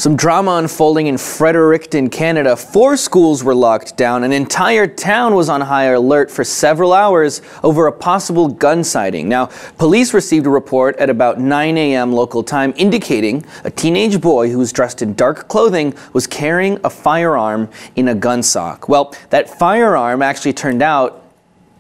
Some drama unfolding in Fredericton, Canada. 4 schools were locked down. An entire town was on high alert for several hours over a possible gun sighting. Now, police received a report at about 9 a.m. local time indicating a teenage boy who was dressed in dark clothing was carrying a firearm in a gun sock. Well, that firearm actually turned out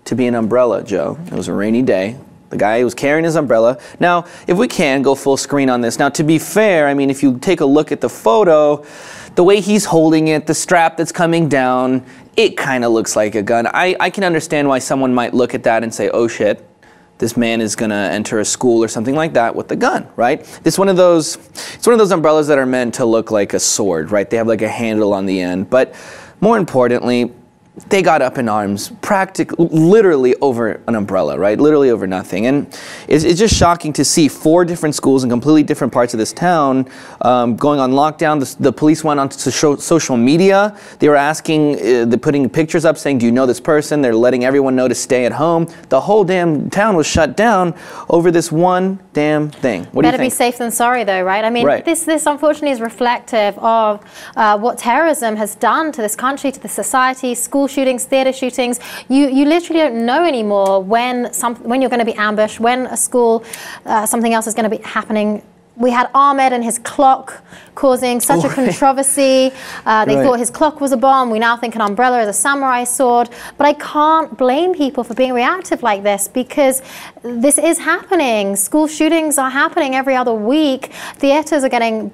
to be an umbrella, Joe. It was a rainy day. The guy was carrying his umbrella. Now, if we can, go full screen on this. Now, to be fair, I mean, if you take a look at the photo, the way he's holding it, the strap that's coming down, it kind of looks like a gun. I can understand why someone might look at that and say, oh shit, this man is gonna enter a school or something like that with a gun, right? It's one of those umbrellas that are meant to look like a sword, right? They have like a handle on the end. But more importantly, they got up in arms literally over an umbrella, right? Literally over nothing. And it's just shocking to see 4 different schools in completely different parts of this town going on lockdown. The police went on to social media. They were asking, they're putting pictures up saying, do you know this person? They're letting everyone know to stay at home. The whole damn town was shut down over this one damn thing. What do you think? Better be safe than sorry though, right? I mean, this unfortunately is reflective of what terrorism has done to this country, to the society, school shootings, theater shootings. You literally don't know anymore when you're going to be ambushed, when a school, something else is going to be happening. We had Ahmed and his clock causing such a controversy. They thought his clock was a bomb. We now think an umbrella is a samurai sword. But I can't blame people for being reactive like this because this is happening. School shootings are happening every other week. Theaters are getting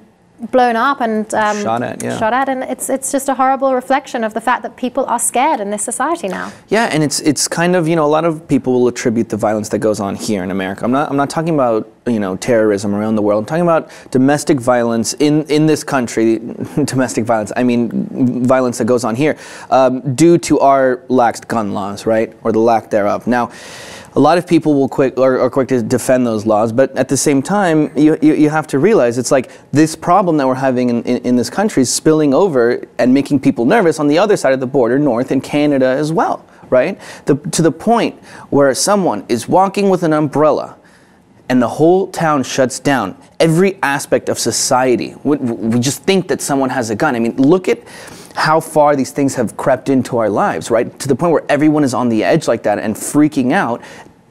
blown up and shot at, and it's just a horrible reflection of the fact that people are scared in this society now. Yeah, and it's kind of, you know, a lot of people will attribute the violence that goes on here in America. I'm not talking about, you know, terrorism around the world. I'm talking about domestic violence in this country. Domestic violence, I mean violence that goes on here due to our lax gun laws, right, or the lack thereof. Now, a lot of people are quick to defend those laws, but at the same time, you have to realize it's like this problem that we're having in this country is spilling over and making people nervous on the other side of the border, north in Canada as well, right? To the point where someone is walking with an umbrella and the whole town shuts down. Every aspect of society, we just think that someone has a gun. I mean, look at how far these things have crept into our lives, right? To the point where everyone is on the edge like that and freaking out,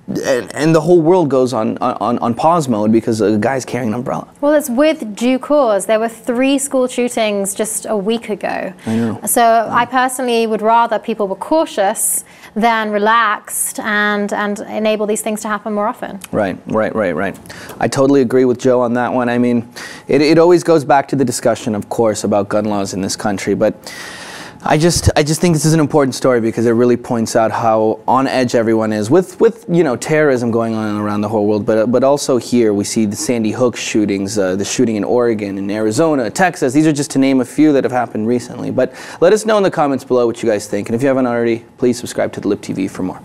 and the whole world goes on pause mode because a guy's carrying an umbrella. Well, it's with due cause. There were 3 school shootings just a week ago. I know. So I personally would rather people were cautious than relaxed and enable these things to happen more often. Right. I totally agree with Joe on that one. I mean, it always goes back to the discussion, of course, about gun laws in this country, but I just think this is an important story because it really points out how on edge everyone is with you know, terrorism going on around the whole world, but also here we see the Sandy Hook shootings, the shooting in Oregon, in Arizona, Texas. These are just to name a few that have happened recently. But let us know in the comments below what you guys think, and if you haven't already, please subscribe to the Lip TV for more.